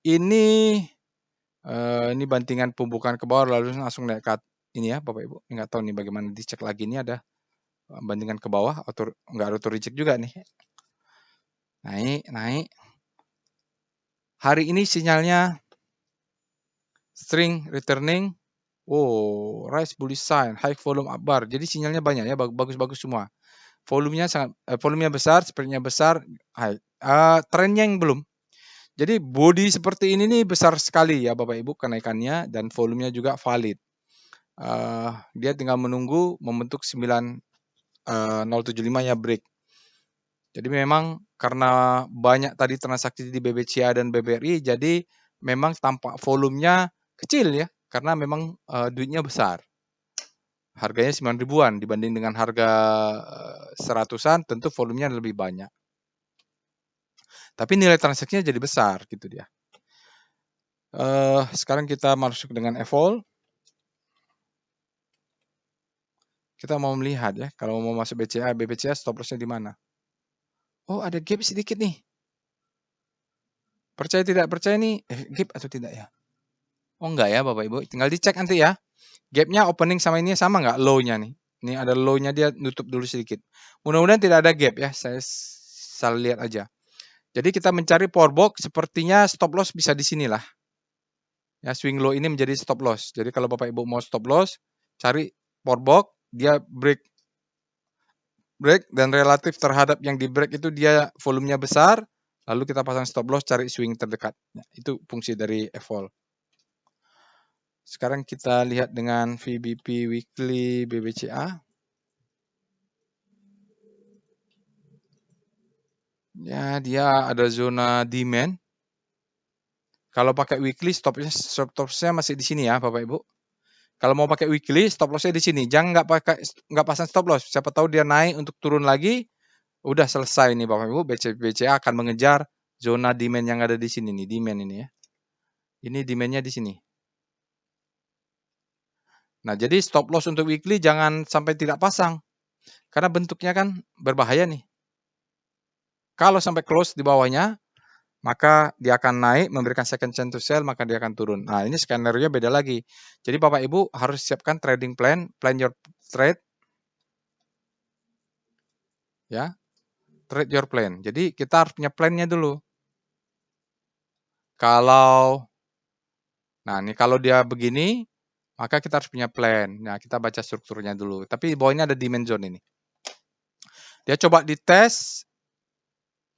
Ini bantingan pembukaan ke bawah lalu langsung naik ke ini ya Bapak Ibu. Enggak tahu nih bagaimana dicek lagi, ini ada bantingan ke bawah atau enggak auto reject juga nih. Naik. Hari ini sinyalnya string returning. Oh, rise bullish sign, high volume up bar. Jadi sinyalnya banyak ya, bagus-bagus semua. Volumenya besar, spreadnya besar, high. Trennya yang belum. Jadi body seperti ini nih besar sekali ya Bapak Ibu kenaikannya dan volumenya juga valid. Dia tinggal menunggu membentuk 9075-nya break. Jadi memang karena banyak tadi transaksi di BBCA dan BBRI, jadi memang tampak volumenya kecil ya, karena memang duitnya besar. Harganya 9 ribuan dibanding dengan harga 100-an, tentu volumenya lebih banyak. Tapi nilai transaksinya jadi besar gitu dia. Sekarang kita masuk dengan evol. Kita mau melihat ya, kalau mau masuk BBCA stop loss-nya di mana? Oh, ada gap sedikit nih. Percaya tidak percaya nih, gap atau tidak ya? Oh enggak ya Bapak Ibu, tinggal dicek nanti ya. Gapnya opening sama ini sama nggak low-nya nih? Ini ada low-nya dia nutup dulu sedikit. Mudah-mudahan tidak ada gap ya, saya lihat aja. Jadi kita mencari power box, sepertinya stop loss bisa di sini lah. Ya, swing low ini menjadi stop loss. Jadi kalau Bapak Ibu mau stop loss, cari power box, dia break dan relatif terhadap yang di break itu dia volumenya besar, lalu kita pasang stop loss, cari swing terdekat. Nah, itu fungsi dari evol. Sekarang kita lihat dengan VBP weekly BBCA. Ya, dia ada zona demand. Kalau pakai weekly stop loss-nya masih di sini ya, Bapak Ibu. Kalau mau pakai weekly stop loss-nya di sini. Jangan nggak pasang stop loss. Siapa tahu dia naik untuk turun lagi, udah selesai nih Bapak Ibu. BCA akan mengejar zona demand yang ada di sini nih, demand ini ya. Ini demand-nya di sini. Nah, jadi stop loss untuk weekly jangan sampai tidak pasang. Karena bentuknya kan berbahaya nih. Kalau sampai close di bawahnya, maka dia akan naik, memberikan second chance to sell, maka dia akan turun. Nah, ini skenario beda lagi. Jadi Bapak Ibu harus siapkan trading plan your trade. Ya, trade your plan. Jadi kita harus punya plan-nya dulu. Nah ini kalau dia begini, maka kita harus punya plan. Nah, kita baca strukturnya dulu. Tapi bawahnya ada demand zone ini. Dia coba dites,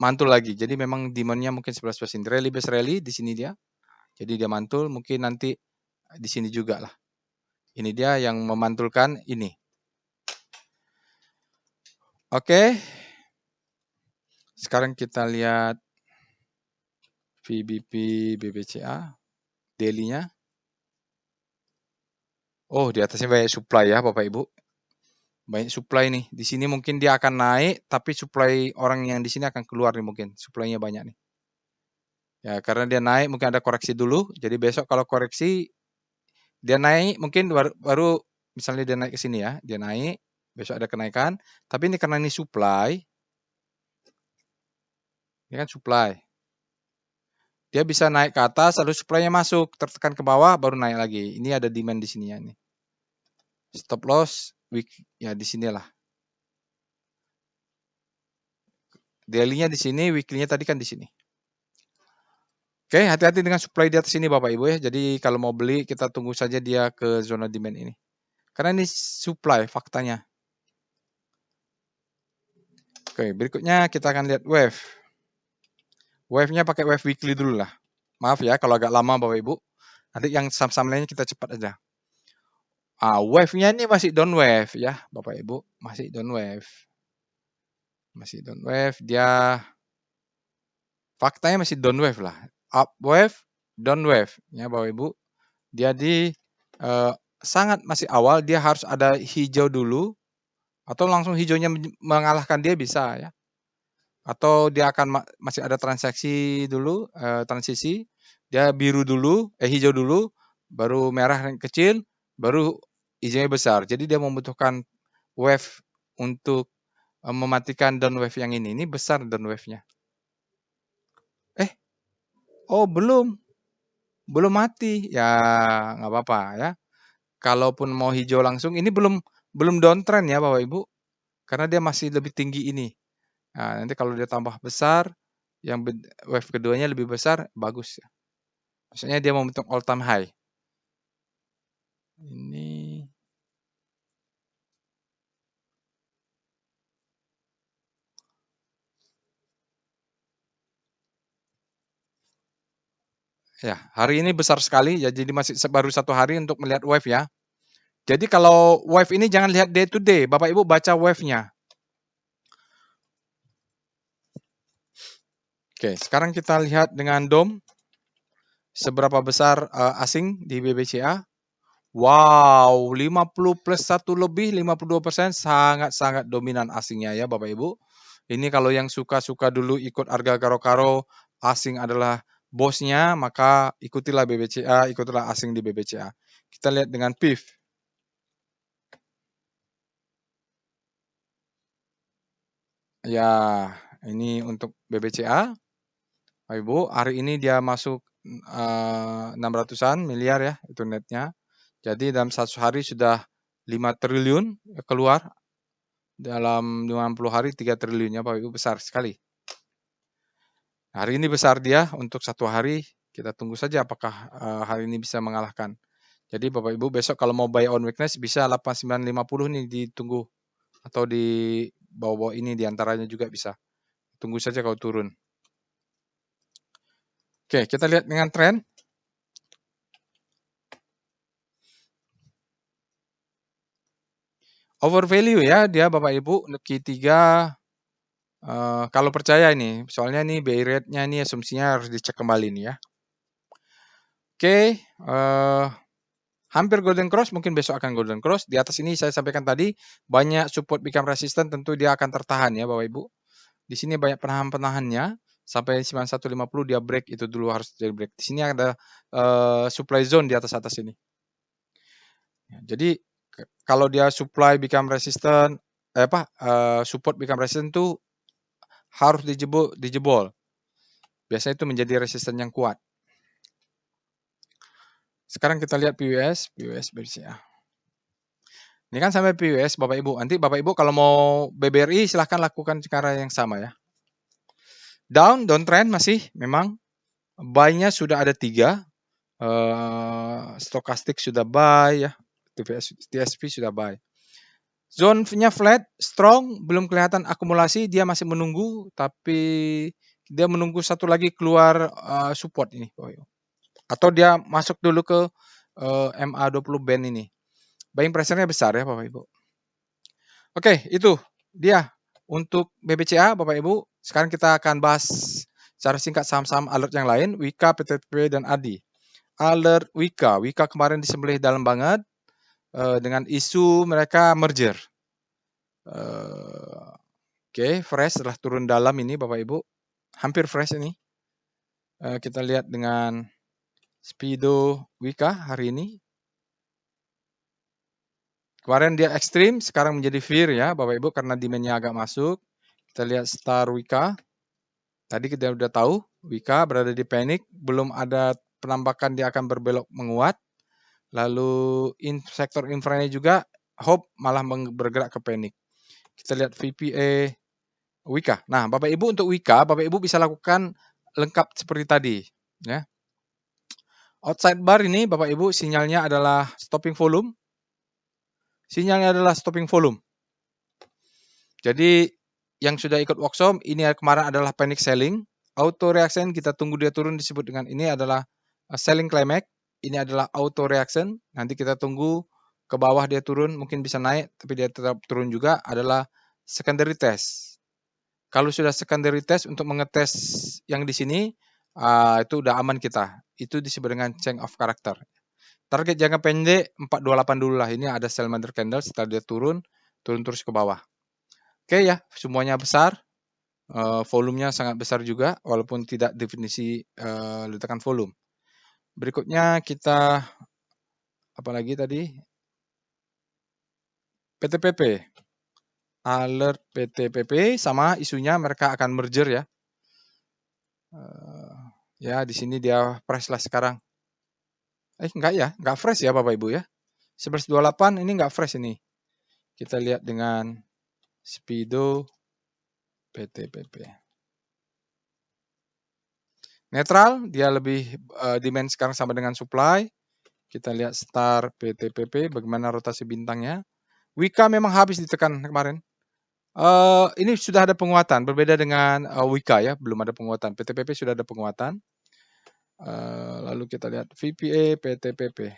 mantul lagi. Jadi memang demand-nya mungkin 11%. Rally base rally di sini dia. Jadi dia mantul, mungkin nanti di sini juga lah. Ini dia yang memantulkan ini. Oke. Sekarang kita lihat VBP BBCA daily-nya. Oh, di atasnya banyak supply ya, Bapak Ibu. Banyak supply nih. Di sini mungkin dia akan naik, tapi supply orang yang di sini akan keluar nih mungkin. Supply-nya banyak nih. Ya, karena dia naik mungkin ada koreksi dulu. Jadi besok kalau koreksi dia naik mungkin baru misalnya dia naik ke sini ya, dia naik, besok ada kenaikan. Tapi ini karena ini supply, Ini kan supply. Dia bisa naik ke atas, lalu supply-nya masuk, tertekan ke bawah, baru naik lagi. Ini ada demand di sini ya. Nih. Stop loss, ya di sinilah. Daily-nya di sini, weekly-nya tadi kan di sini. Oke, hati-hati dengan supply di atas ini Bapak Ibu ya. Jadi kalau mau beli, kita tunggu saja dia ke zona demand ini. Karena ini supply faktanya. Oke, berikutnya kita akan lihat wave. Wave-nya pakai wave weekly dulu lah. Maaf ya kalau agak lama Bapak Ibu. Nanti yang saham-saham lainnya kita cepat aja. Wave-nya ini masih down wave ya Bapak Ibu. Masih down wave. Masih down wave. Dia faktanya masih down wave lah. Up wave, down wave. Ya Bapak Ibu. Jadi sangat masih awal. Dia harus ada hijau dulu. Atau langsung hijaunya mengalahkan dia bisa ya. Atau dia akan masih ada transaksi dulu, transisi. Dia biru dulu, hijau dulu, baru merah yang kecil, baru hijaunya besar. Jadi dia membutuhkan wave untuk mematikan down wave yang ini. Ini besar down wave-nya. Oh belum mati. Ya nggak apa-apa ya. Kalaupun mau hijau langsung, ini belum downtrend ya Bapak Ibu. Karena dia masih lebih tinggi ini. Nah, nanti kalau dia tambah besar, yang wave keduanya lebih besar, bagus. Maksudnya dia membentuk all time high. Ini ya hari ini besar sekali ya, jadi masih baru 1 hari untuk melihat wave ya. Jadi kalau wave ini jangan lihat day to day, Bapak Ibu baca wave-nya. Oke, sekarang kita lihat dengan DOM seberapa besar asing di BBCA. Wow, 50 plus 1 lebih 52% sangat-sangat dominan asingnya ya Bapak Ibu. Ini kalau yang suka-suka dulu ikut harga karo-karo, asing adalah bosnya, maka ikutilah BBCA, ikutilah asing di BBCA. Kita lihat dengan PIF. Ya, ini untuk BBCA. Bapak Ibu, hari ini dia masuk 600-an miliar ya, itu netnya. Jadi dalam 1 hari sudah 5 triliun keluar. Dalam 50 hari 3 triliunnya Bapak Ibu, besar sekali. Hari ini besar dia untuk 1 hari, kita tunggu saja apakah hari ini bisa mengalahkan. Jadi Bapak Ibu besok kalau mau buy on weakness bisa 8950 nih ditunggu. Atau di bawah-bawah ini diantaranya juga bisa. Tunggu saja kalau turun. Oke, kita lihat dengan tren. Overvalue ya dia Bapak Ibu, Q3 kalau percaya ini, soalnya nih buy rate-nya ini asumsinya harus dicek kembali nih ya. Oke, hampir golden cross, mungkin besok akan golden cross. Di atas ini saya sampaikan tadi, banyak support become resistant, tentu dia akan tertahan ya Bapak Ibu. Di sini banyak penahan-penahannya, sampai 9150 dia break, itu dulu harus jadi break. Di sini ada supply zone di atas-atas ini. Jadi kalau dia supply become resistant, support become resistant itu harus dijebol. Biasanya itu menjadi resisten yang kuat. Sekarang kita lihat PWS BCA. Ini kan sampai PWS Bapak Ibu. Nanti Bapak Ibu kalau mau BBRI silahkan lakukan cara yang sama ya. Downtrend masih memang. Buy-nya sudah ada 3. Stokastik sudah buy ya. TSP sudah buy. Zone-nya flat, strong, belum kelihatan akumulasi, dia masih menunggu, tapi dia menunggu satu lagi keluar support ini. Atau dia masuk dulu ke MA20 band ini. Buying pressure-nya besar ya Bapak Ibu. Oke, itu dia untuk BBCA Bapak Ibu. Sekarang kita akan bahas secara singkat saham-saham alert yang lain, Wika, PTTP, dan ADI. Alert Wika kemarin disembelih dalam banget dengan isu mereka merger. Oke, fresh setelah turun dalam ini Bapak Ibu, hampir fresh ini. Kita lihat dengan Speedo Wika hari ini. Kemarin dia ekstrim, sekarang menjadi fear ya Bapak Ibu karena demand-nya agak masuk. Kita lihat Star Wika. Tadi kita udah tahu, Wika berada di panic, belum ada penampakan dia akan berbelok menguat. Lalu sektor infranya juga, Hope malah bergerak ke panic. Kita lihat VPA Wika. Nah, Bapak Ibu untuk Wika, Bapak Ibu bisa lakukan lengkap seperti tadi. Ya. Outside bar ini, Bapak Ibu, sinyalnya adalah stopping volume. Sinyalnya adalah stopping volume. Jadi, yang sudah ikut workshop, ini kemarin adalah panic selling. Auto reaction, kita tunggu dia turun, disebut dengan ini adalah selling climax. Ini adalah auto reaction. Nanti kita tunggu ke bawah dia turun, mungkin bisa naik, tapi dia tetap turun juga, adalah secondary test. Kalau sudah secondary test untuk mengetes yang di sini, itu udah aman kita. Itu disebut dengan change of character. Target jangka pendek 428 dulu lah. Ini ada sell mother candle, setelah dia turun terus ke bawah. Oke ya, semuanya besar. Volumenya sangat besar juga, walaupun tidak definisi letakkan volume. Berikutnya kita, apalagi tadi? PTPP. Alert PTPP, sama isunya mereka akan merger ya. Ya, di sini dia fresh lah sekarang. Enggak ya, enggak fresh ya Bapak Ibu ya. 11.28 ini enggak fresh ini. Kita lihat dengan Speedo PTPP. Netral, dia lebih demand sekarang sama dengan supply. Kita lihat Star PTPP, bagaimana rotasi bintangnya. Wika memang habis ditekan kemarin. Ini sudah ada penguatan, berbeda dengan Wika ya, belum ada penguatan. PTPP sudah ada penguatan. Lalu kita lihat VPA PTPP.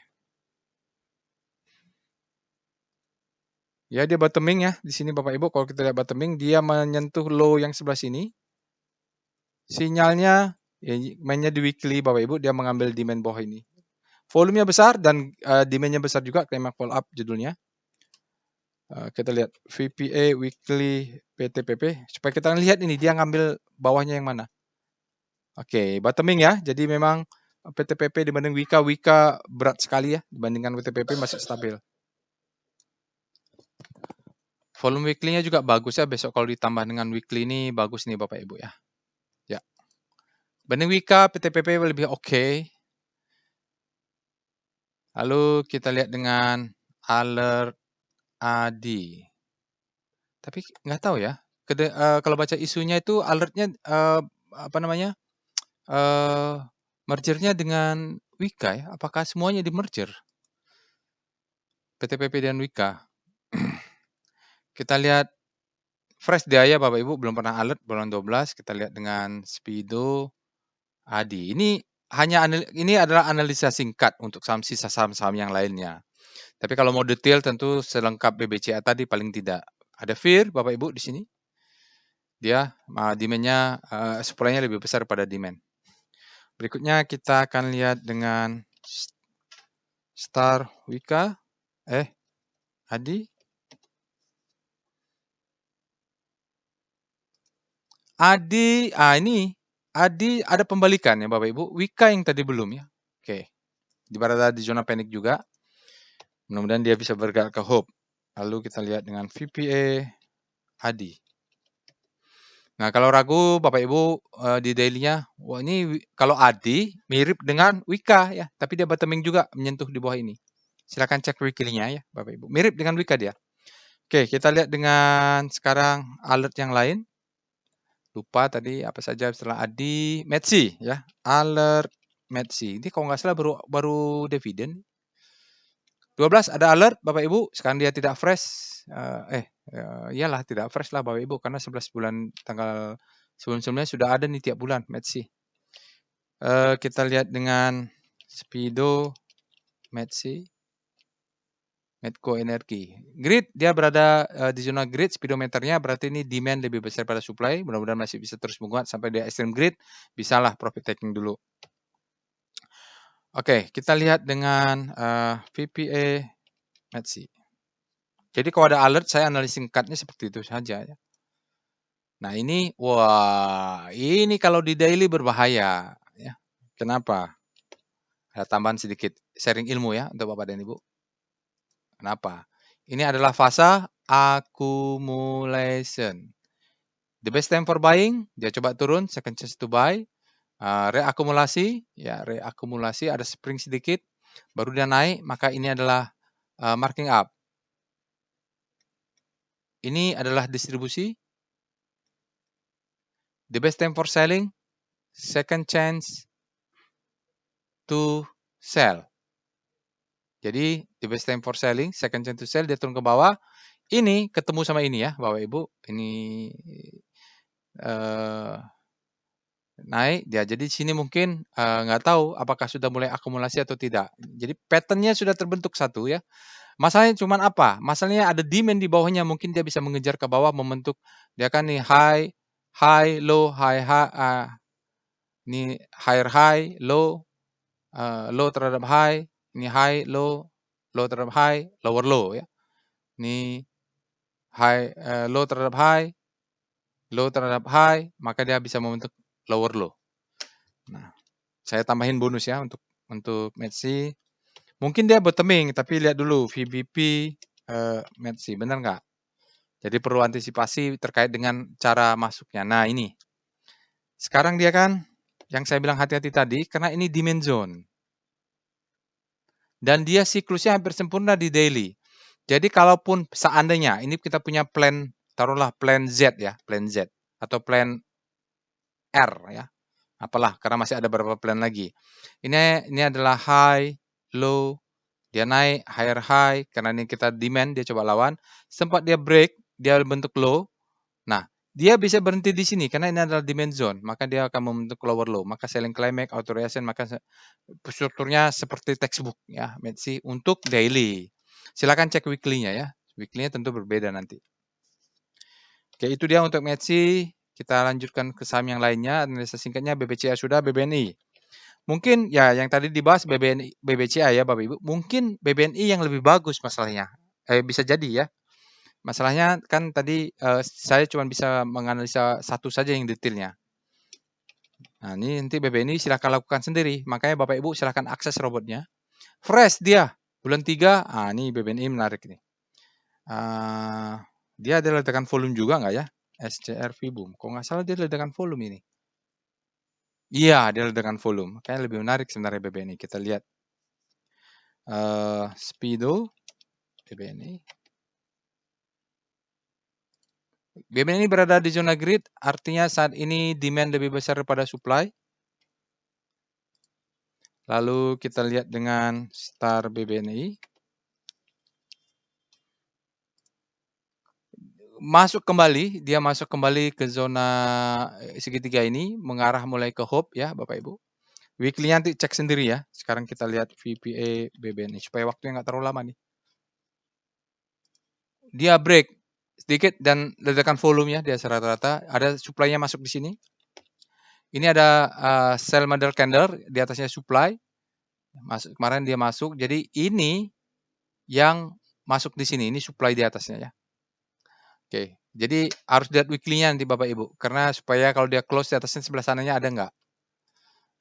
Ya, dia bottoming ya. Di sini Bapak Ibu, kalau kita lihat bottoming, dia menyentuh low yang sebelah sini. Sinyalnya, ya, mainnya di weekly Bapak Ibu, dia mengambil demand bawah ini. Volumenya besar dan demand-nya besar juga, climax fall up judulnya. Kita lihat VPA weekly PTPP, supaya kita lihat ini, dia ngambil bawahnya yang mana. Oke, bottoming ya. Jadi memang PTPP dibanding Wika berat sekali ya, dibandingkan PTPP masih stabil. Volume weekly-nya juga bagus ya, besok kalau ditambah dengan weekly ini bagus nih Bapak Ibu ya. Ya. Banding Wika, PTPP lebih oke. Lalu kita lihat dengan alert AD. Tapi nggak tahu ya. Kalau baca isunya itu alertnya mergernya dengan Wika ya. Apakah semuanya di merger? PTPP dan Wika. Kita lihat fresh dia ya Bapak Ibu, belum pernah alert bulan 12. Kita lihat dengan Speedo AD. Ini adalah analisa singkat untuk sisa saham-saham yang lainnya. Tapi kalau mau detail tentu selengkap BBCA tadi paling tidak. Ada fear Bapak Ibu di sini. Dia demand-nya supply-nya lebih besar pada demand. Berikutnya kita akan lihat dengan Star Wika. Adi. Ini Adi ada pembalikan ya Bapak Ibu. Wika yang tadi belum ya. Oke. Berada di zona panik juga. Mudah-mudahan dia bisa bergerak ke Hope. Lalu kita lihat dengan VPA Adi. Nah, kalau ragu Bapak Ibu di daily-nya, wah ini kalau Adi mirip dengan Wika ya, tapi dia bottoming juga menyentuh di bawah ini. Silakan cek weekly-nya ya Bapak Ibu. Mirip dengan Wika dia. Oke, kita lihat dengan sekarang alert yang lain. Lupa tadi apa saja setelah Adi, Metsi ya. Alert Metsi. Ini kalau nggak salah baru dividen. 12 ada alert Bapak Ibu, sekarang dia tidak fresh. Iyalah tidak fresh lah Bapak Ibu karena 11 bulan tanggal sebelum-sebelumnya sudah ada nih tiap bulan Metsi. Kita lihat dengan Speedo Metsi. Medco Energi. Grid, dia berada di zona grid, speedometernya berarti ini demand lebih besar pada supply. Mudah-mudahan masih bisa terus menguat sampai di extreme grid. Bisalah profit taking dulu. Oke, kita lihat dengan VPA Metsi. Jadi kalau ada alert, saya analisis singkatnya seperti itu saja. Ya. Nah ini, wah ini kalau di daily berbahaya. Ya. Kenapa? Ada tambahan sedikit sharing ilmu ya untuk Bapak dan Ibu. Kenapa? Ini adalah fase accumulation. The best time for buying, dia coba turun, second chance to buy. Reakumulasi, ya reakumulasi, ada spring sedikit, baru dia naik, maka ini adalah marking up. Ini adalah distribusi. The best time for selling, second chance to sell. Jadi, the best time for selling, second chance to sell, dia turun ke bawah. Ini ketemu sama ini ya, Bapak Ibu. Ini naik dia. Jadi di sini mungkin nggak tahu apakah sudah mulai akumulasi atau tidak. Jadi patternnya sudah terbentuk satu ya. Masalahnya cuma apa? Masalahnya ada demand di bawahnya, mungkin dia bisa mengejar ke bawah membentuk dia kan nih high, low, ini high, low, low terhadap high, ini high, low terhadap high, lower low ya. Ini high, low terhadap high, maka dia bisa membentuk lower low. Nah, saya tambahin bonus ya untuk Metsi. Mungkin dia bottoming, tapi lihat dulu VBP Metsi, benar nggak? Jadi perlu antisipasi terkait dengan cara masuknya. Nah ini, sekarang dia kan, yang saya bilang hati-hati tadi, karena ini demand zone. Dan dia siklusnya hampir sempurna di daily. Jadi kalaupun seandainya, ini kita punya plan, taruhlah plan Z ya, plan Z. Atau plan R ya. Apalah, karena masih ada beberapa plan lagi. Ini adalah high, low, dia naik, higher high, karena ini kita demand, dia coba lawan. Sempat dia break, dia bentuk low. Nah, dia bisa berhenti di sini, karena ini adalah demand zone. Maka dia akan membentuk lower low. Maka selling climax, auto reaction, maka strukturnya seperti textbook ya, Metsi untuk daily. Silakan cek weekly-nya ya. Weekly-nya tentu berbeda nanti. Oke, itu dia untuk Metsi. Kita lanjutkan ke saham yang lainnya. Analisa singkatnya BBCA sudah, BBNI. Mungkin ya yang tadi dibahas BBCA ya Bapak Ibu. Mungkin BBNI yang lebih bagus masalahnya. Bisa jadi ya. Masalahnya kan tadi saya cuma bisa menganalisa satu saja yang detailnya. Nah ini nanti BBNI silahkan lakukan sendiri. Makanya Bapak Ibu silahkan akses robotnya. Fresh dia. Bulan 3. Ini BBNI menarik nih. Dia ada ledakan volume juga nggak ya? SCR Vibum. Kok nggak salah dia ledakan volume ini. Iya, dia ledakan volume. Kayaknya lebih menarik sebenarnya BBNI. Kita lihat. Speedo. BBNI. BBNI berada di zona grid. Artinya saat ini demand lebih besar daripada supply. Lalu kita lihat dengan Star BBNI. Dia masuk kembali ke zona segitiga ini, mengarah mulai ke hope ya Bapak Ibu. Weekly nanti cek sendiri ya. Sekarang kita lihat VPA BBNI supaya waktunya nggak terlalu lama nih. Dia break sedikit dan ledakan volumenya dia rata-rata. Ada supply-nya masuk di sini. Ini ada sell model candle, di atasnya supply. Kemarin dia masuk. Jadi ini yang masuk di sini. Ini supply di atasnya ya. Oke, jadi harus lihat weekly-nya nanti Bapak Ibu. Karena supaya kalau dia close di atasnya sebelah sananya ada nggak?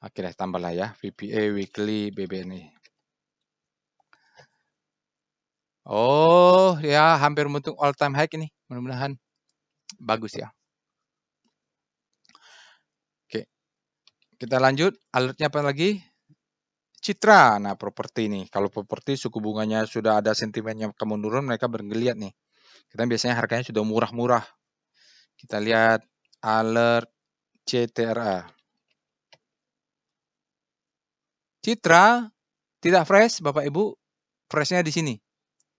Oke deh, tambahlah ya. VPA weekly BBNI. Oh ya, hampir membentuk all time high ini. Mudah-mudahan bagus ya. Oke, kita lanjut. Alertnya apa lagi? Citra. Nah, properti nih. Kalau properti suku bunganya sudah ada sentimennya kemunduran, mereka bergeliat nih. Kita biasanya harganya sudah murah-murah. Kita lihat alert CTRA. Citra tidak fresh, Bapak Ibu. Freshnya di sini.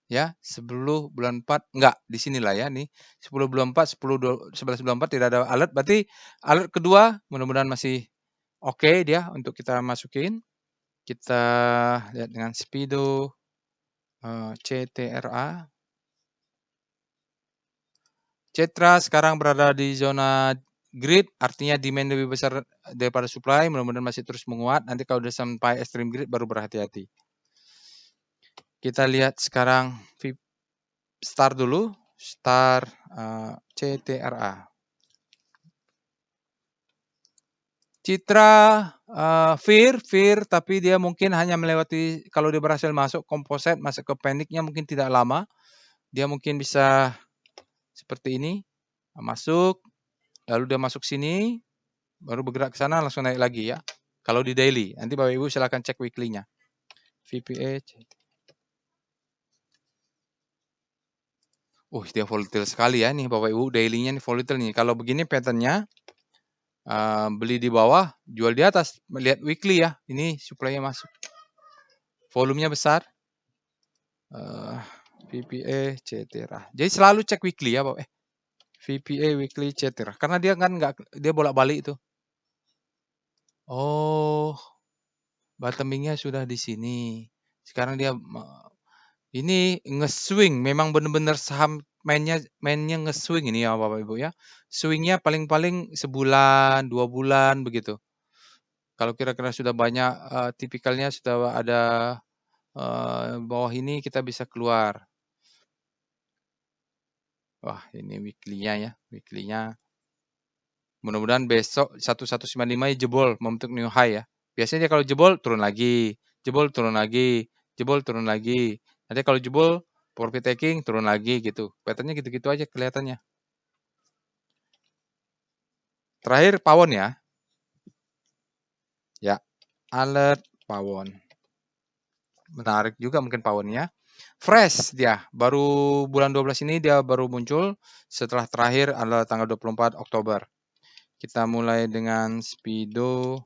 Ya, 10 bulan 4 enggak di sinilah ya nih. 10 bulan 4, 11 bulan 4 tidak ada alert. Berarti alert kedua mudah-mudahan masih oke dia untuk kita masukin. Kita lihat dengan Speedo CTRA. Citra sekarang berada di zona grid, artinya demand lebih besar daripada supply, mudah-mudahan masih terus menguat. Nanti kalau udah sampai extreme grid baru berhati-hati. Kita lihat sekarang Star dulu, Star CTRA. Citra fear, tapi dia mungkin hanya melewati, kalau dia berhasil masuk komposit, masuk ke paniknya mungkin tidak lama. Dia mungkin bisa seperti ini, masuk, lalu dia masuk sini, baru bergerak ke sana langsung naik lagi ya. Kalau di daily, nanti Bapak Ibu silakan cek weekly-nya. VPA. Dia volatile sekali ya nih Bapak Ibu, daily-nya nih volatile nih. Kalau begini pattern-nya, beli di bawah, jual di atas. Melihat weekly ya, ini supply-nya masuk. Volumenya besar. VPA Cetera. Jadi selalu cek weekly ya Bapak. VPA weekly Cetera. Karena dia kan dia bolak-balik itu. Oh, bottoming-nya sudah di sini. Sekarang dia ini nge-swing, memang benar-benar saham mainnya nge-swing ini ya Bapak Ibu ya. Swingnya paling-paling sebulan, 2 bulan begitu. Kalau kira-kira sudah banyak tipikalnya sudah ada bawah ini kita bisa keluar. Wah, ini weekly-nya ya, weekly-nya. Mudah-mudahan besok 1195 jebol membentuk new high ya. Biasanya dia kalau jebol turun lagi, jebol turun lagi, jebol turun lagi. Nanti kalau jebol profit taking turun lagi gitu. Pattern-nya gitu-gitu aja kelihatannya. Terakhir pawon ya. Ya, alert pawon. Menarik juga mungkin pawonnya. Fresh dia, baru bulan 12 ini dia baru muncul setelah terakhir adalah tanggal 24 Oktober. Kita mulai dengan Speedo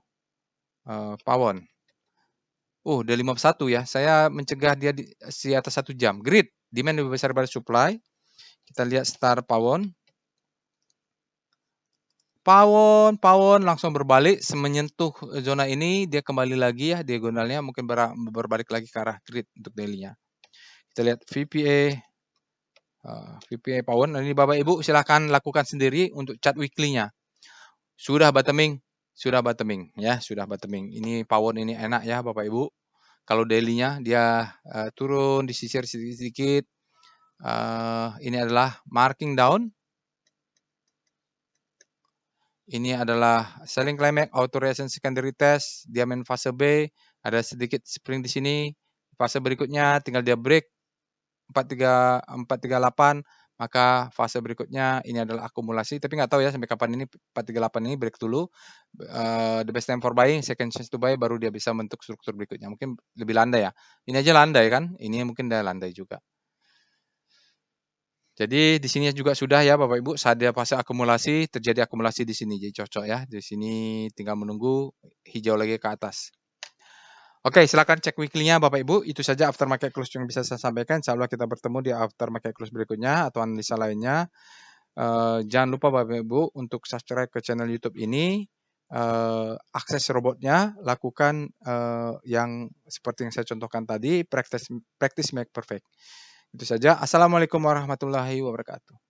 pawon. Udah 51 ya. Saya mencegah dia di atas 1 jam. Grid, demand lebih besar daripada supply. Kita lihat star pawon. Pawon langsung berbalik, menyentuh zona ini, dia kembali lagi ya, diagonalnya mungkin berbalik lagi ke arah grid untuk daily-nya. Kita lihat VPA pawon. Ini Bapak Ibu silahkan lakukan sendiri untuk chart weekly-nya. Sudah bottoming ya, sudah bottoming. Ini pawon ini enak ya Bapak Ibu. Kalau daily-nya dia turun, disisir sedikit-sedikit. Ini adalah marking down. Ini adalah selling climax, auto reaction secondary test, dia main fase B, ada sedikit spring di sini. Fase berikutnya tinggal dia break 438, maka fase berikutnya ini adalah akumulasi. Tapi nggak tahu ya sampai kapan ini 438 ini break dulu. The best time for buying, second chance to buy, baru dia bisa bentuk struktur berikutnya. Mungkin lebih landai ya. Ini aja landai kan? Ini mungkin dia landai juga. Jadi di sini juga sudah ya Bapak Ibu, saat dia fase akumulasi, terjadi akumulasi di sini. Jadi cocok ya. Di sini tinggal menunggu hijau lagi ke atas. Oke, silakan cek weekly-nya Bapak Ibu. Itu saja after market close yang bisa saya sampaikan. Insya Allah kita bertemu di after market close berikutnya atau analisa lainnya. Jangan lupa Bapak Ibu untuk subscribe ke channel YouTube ini. Akses robotnya, lakukan yang seperti yang saya contohkan tadi, practice make perfect. Itu saja. Assalamualaikum warahmatullahi wabarakatuh.